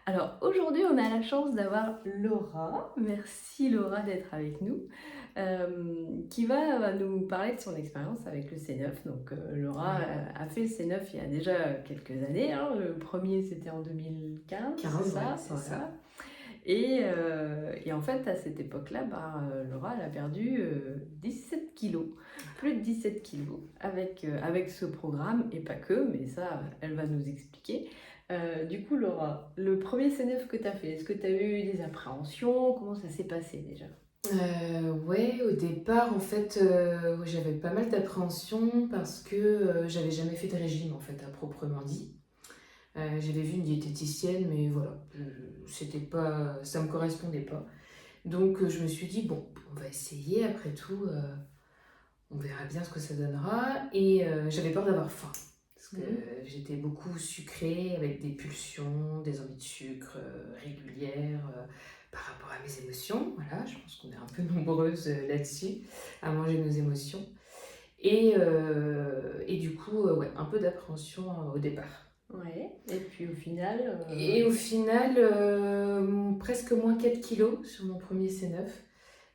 Alors aujourd'hui, on a la chance d'avoir Laura. Merci Laura d'être avec nous, qui va nous parler de son expérience avec le C9. Donc Laura Ouais, a fait le C9 il y a déjà quelques années, hein. Le premier, c'était en 2015, c'est 15, ouais, ça? c'est ça. Voilà. Et en fait, à cette époque-là, Laura, elle a perdu 17 kilos, plus de 17 kilos, avec ce programme, et pas que, mais ça, elle va nous expliquer. Du coup, Laura, le premier C9 que tu as fait, est-ce que tu as eu des appréhensions? Comment ça s'est passé déjà? Ouais, au départ, en fait, j'avais pas mal d'appréhension parce que j'avais jamais fait de régime, en fait, à proprement dit. J'avais vu une diététicienne, mais voilà, c'était pas, ça me correspondait pas. Donc, je me suis dit, bon, on va essayer, après tout, on verra bien ce que ça donnera. Et j'avais peur d'avoir faim. Parce que Mhm. j'étais beaucoup sucrée, avec des pulsions, des envies de sucre régulières par rapport à mes émotions. Voilà, je pense qu'on est un peu nombreuses là-dessus, à manger nos émotions. Et du coup, ouais, un peu d'appréhension au départ. Ouais. Et puis au final, Et au final, presque moins 4 kilos sur mon premier C9.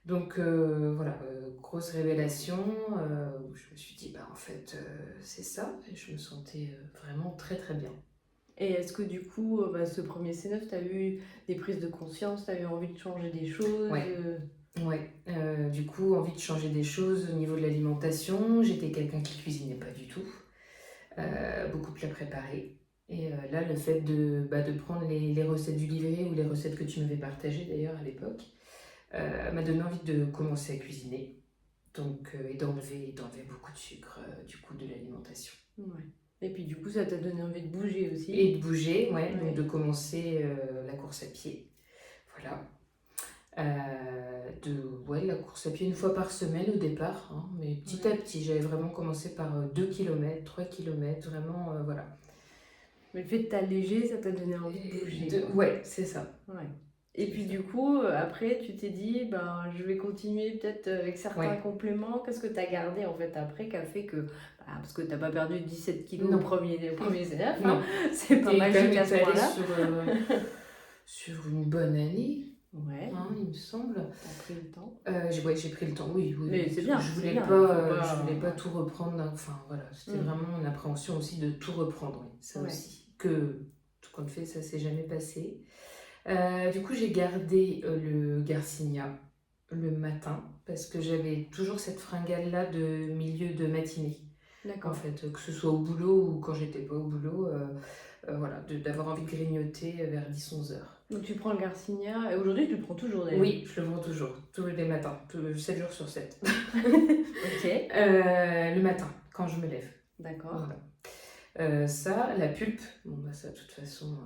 Donc voilà, grosse révélation, où je me suis dit, bah en fait, c'est ça, et je me sentais vraiment très très bien. et est-ce que du coup, ce premier C9, tu as eu des prises de conscience, tu as eu envie de changer des choses? Ouais, ouais. Du coup, envie de changer des choses au niveau de l'alimentation. J'étais quelqu'un qui cuisinait pas du tout, beaucoup de plats préparés. Et là, le fait de prendre les recettes du livret ou les recettes que tu m'avais partagées d'ailleurs à l'époque, m'a donné envie de commencer à cuisiner. Donc, et d'enlever beaucoup de sucre du coup de l'alimentation. Ouais. Et puis du coup, ça t'a donné envie de bouger Et aussi? de bouger, ouais, donc de Ouais. commencer la course à pied. Voilà. Ouais, la course à pied une fois par semaine au départ, hein, mais petit à Ouais. petit, j'avais vraiment commencé par 2 km, 3 km, vraiment, voilà. Mais le fait de t'alléger, ça t'a donné envie de bouger, quoi. Ouais, c'est ça, Ouais. Et c'est puis ça. du coup, après, tu t'es dit, ben, je vais continuer peut-être avec certains Ouais, compléments. Qu'est-ce que t'as gardé en fait après qui a fait que, parce que t'as pas perdu 17 kilos non, au premier C9, hein, non. c'est pas J'étais quand même magique à ce étalée point-là. sur une bonne année, Ouais, hein, il me semble. t'as pris le temps. Ouais, j'ai pris le temps, oui, oui, Mais oui, parce que c'est bien, il faut je pas. voulais pas tout reprendre, enfin voilà, c'était Hmm. vraiment une appréhension aussi de tout reprendre, oui, ça Ouais, aussi, que tout compte fait, ça s'est jamais passé. Du coup, j'ai gardé le Garcinia le matin, parce que j'avais toujours cette fringale-là de milieu de matinée, en d'accord. fait, que ce soit au boulot ou quand j'étais pas au boulot, voilà, d'avoir envie de grignoter vers 10 11 heures. Donc tu prends le Garcinia, et aujourd'hui tu le prends toujours d'ailleurs. Oui, je le vends toujours, tous les matins, 7 jours sur 7. Ok, Le matin, quand je me lève. d'accord. Voilà. Ça, la pulpe, bon, bah, ça, de toute façon,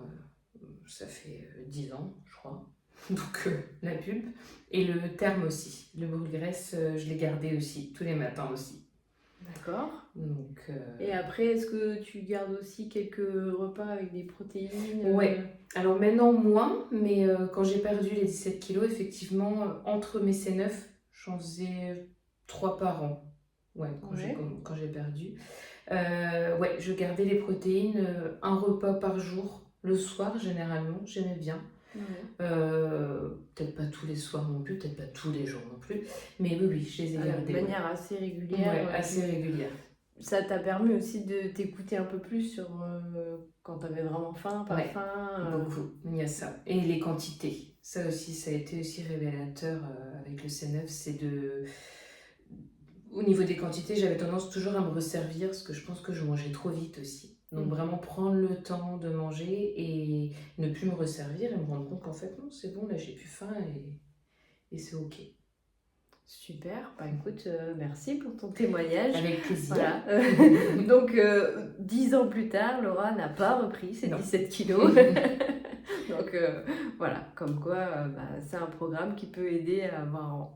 ça fait 10 ans, je crois. Donc, la pulpe. Et le terme aussi. Le brûle-graisse, je l'ai gardé aussi, tous les matins aussi. D'accord. Donc, Et après, est-ce que tu gardes aussi quelques repas avec des protéines? ouais. Alors maintenant, moins, mais quand j'ai perdu les 17 kilos, effectivement, entre mes C9, j'en faisais 3 par an. Ouais, Ouais. quand j'ai perdu. Ouais, je gardais les protéines, un repas par jour, le soir généralement, j'aimais bien. Ouais. Peut-être pas tous les soirs non plus, peut-être pas tous les jours non plus, mais oui, oui, je les ai De gardés, ouais. manière assez régulière, Ouais, assez régulière. ça t'a permis aussi de t'écouter un peu plus sur quand t'avais vraiment faim, pas Ouais, faim. beaucoup, il y a ça. Et les quantités, ça aussi, ça a été aussi révélateur avec le C9, c'est de... Au niveau des quantités, j'avais tendance toujours à me resservir parce que je pense que je mangeais trop vite aussi. Donc Mhm. vraiment prendre le temps de manger et ne plus me resservir et me rendre compte qu'en fait non, c'est bon, là j'ai plus faim et c'est ok. Super, bah écoute, merci pour ton témoignage. Avec plaisir. Voilà. Donc, 10 ans plus tard, Laura n'a pas repris ses Non. 17 kilos. Donc, voilà, comme quoi, c'est un programme qui peut aider à avoir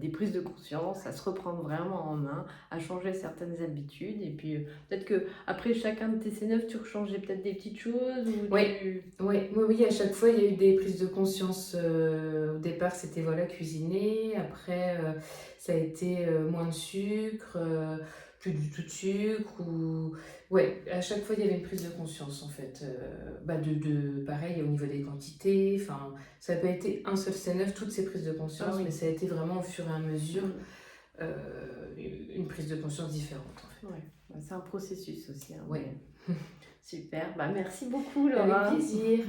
des prises de conscience, à se reprendre vraiment en main, à changer certaines habitudes. Et puis, peut-être que après chacun de tes C9, tu rechangeais peut-être des petites choses ou Oui, tu... oui, oui, oui, à chaque fois il y a eu des prises de conscience. Au départ c'était voilà cuisiner, après ça a été moins de sucre, plus du tout de sucre ou... Ouais, à chaque fois, il y avait une prise de conscience, en fait. Pareil, au niveau des quantités, enfin, ça n'a pas été un seul C9, toutes ces prises de Ah conscience, oui. mais ça a été vraiment au fur et à mesure Mm. une prise de conscience différente, en fait. Ouais. Bah, c'est un processus aussi, hein, Ouais, mais super. Bah, merci beaucoup, avec Laura. plaisir.